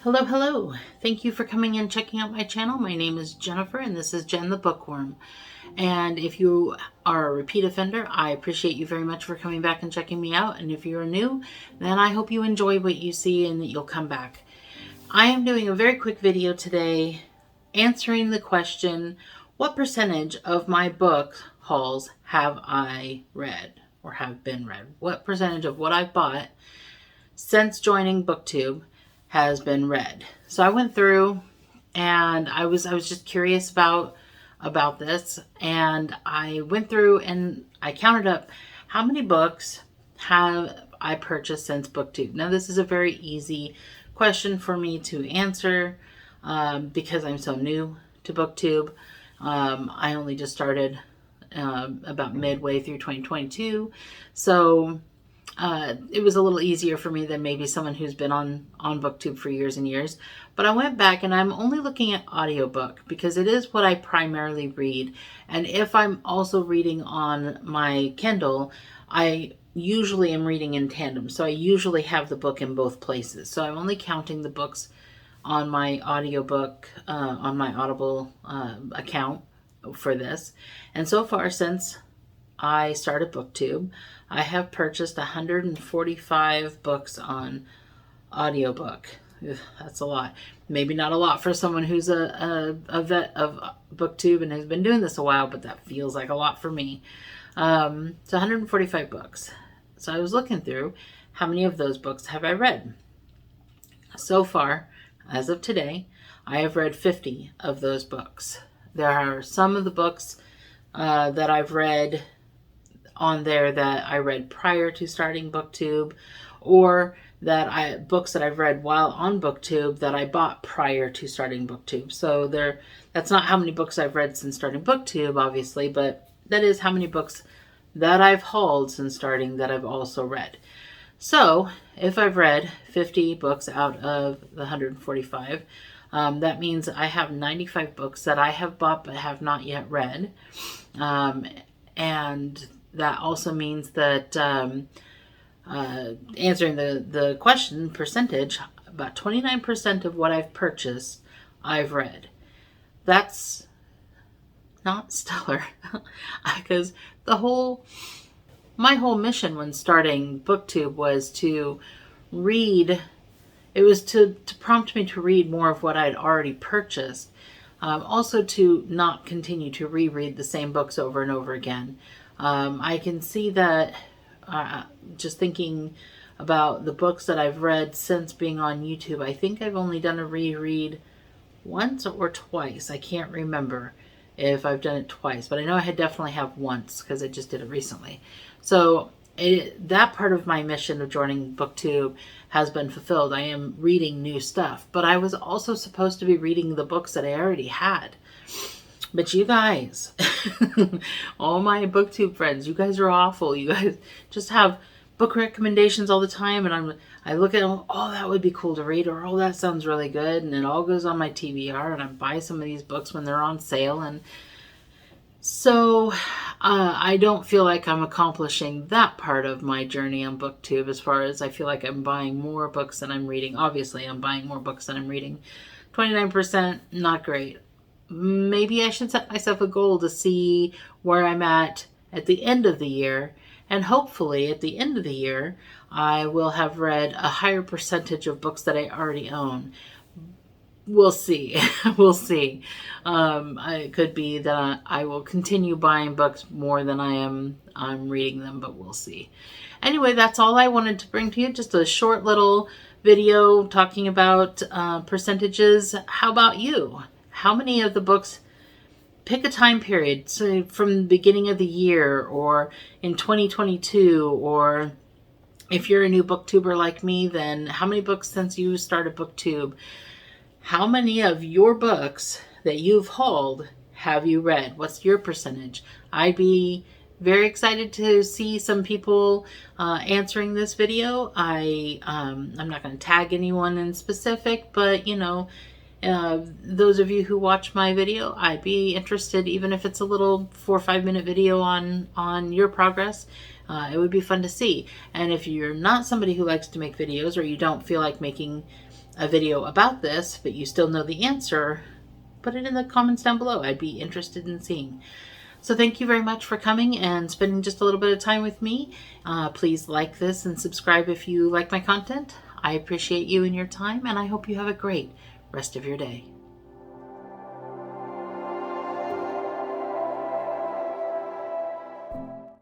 Hello, hello. Thank you for coming and checking out my channel. My name is Jennifer and this is Jen the Bookworm. And if you are a repeat offender, I appreciate you very much for coming back and checking me out. And if you're new, then I hope you enjoy what you see and that you'll come back. I am doing a very quick video today answering the question, what percentage of my book hauls have I read or have been read? What percentage of what I've bought since joining BookTube has been read? So I went through and I was just curious about this, and I went through and I counted up how many books have I purchased since BookTube. Now this is a very easy question for me to answer because I'm so new to BookTube. I only just started about midway through 2022, so it was a little easier for me than maybe someone who's been on BookTube for years and years. But I went back and I'm only looking at audiobook because it is what I primarily read. And if I'm also reading on my Kindle, I usually am reading in tandem. So I usually have the book in both places. So I'm only counting the books on my audiobook, on my Audible account for this. And so far, since I started BookTube, I have purchased 145 books on audiobook. Ugh, that's a lot. Maybe not a lot for someone who's a vet of BookTube and has been doing this a while, but that feels like a lot for me. So 145 books. So I was looking through how many of those books have I read. So far, as of today, I have read 50 of those books. There are some of the books that I've read on there that I read prior to starting BookTube, or books that I've read while on BookTube that I bought prior to starting BookTube. So that's not how many books I've read since starting BookTube, obviously, but that is how many books that I've hauled since starting that I've also read. So if I've read 50 books out of the 145, that means I have 95 books that I have bought but have not yet read. And that also means that answering the question percentage, about 29% of what I've purchased, I've read. That's not stellar because my whole mission when starting BookTube was to read. It was to prompt me to read more of what I'd already purchased. Also to not continue to reread the same books over and over again. I can see that just thinking about the books that I've read since being on YouTube, I think I've only done a reread once or twice. I can't remember if I've done it twice, but I know I definitely have once because I just did it recently. So that part of my mission of joining BookTube has been fulfilled. I am reading new stuff, but I was also supposed to be reading the books that I already had. But you guys, all my BookTube friends, you guys are awful. You guys just have book recommendations all the time, and I look at them, oh, that would be cool to read, or oh, that sounds really good, and it all goes on my TBR, and I buy some of these books when they're on sale, and so I don't feel like I'm accomplishing that part of my journey on BookTube, as far as I feel like I'm buying more books than I'm reading. Obviously, I'm buying more books than I'm reading. 29%, not great. Maybe I should set myself a goal to see where I'm at the end of the year, and hopefully at the end of the year I will have read a higher percentage of books that I already own. We'll see. We'll see. It could be that I will continue buying books more than I'm reading them, but we'll see. Anyway, that's all I wanted to bring to you. Just a short little video talking about percentages. How about you? How many of the books, pick a time period, so from the beginning of the year or in 2022, or if you're a new booktuber like me, then how many books since you started BookTube? How many of your books that you've hauled have you read? What's your percentage? I'd be very excited to see some people answering this video. I'm not going to tag anyone in specific, but you know, those of you who watch my video, I'd be interested, even if it's a little 4 or 5 minute video on your progress. It would be fun to see. And if you're not somebody who likes to make videos, or you don't feel like making a video about this, but you still know the answer, put it in the comments down below. I'd be interested in seeing. So thank you very much for coming and spending just a little bit of time with me. Please like this and subscribe if you like my content. I appreciate you and your time, and I hope you have a great rest of your day.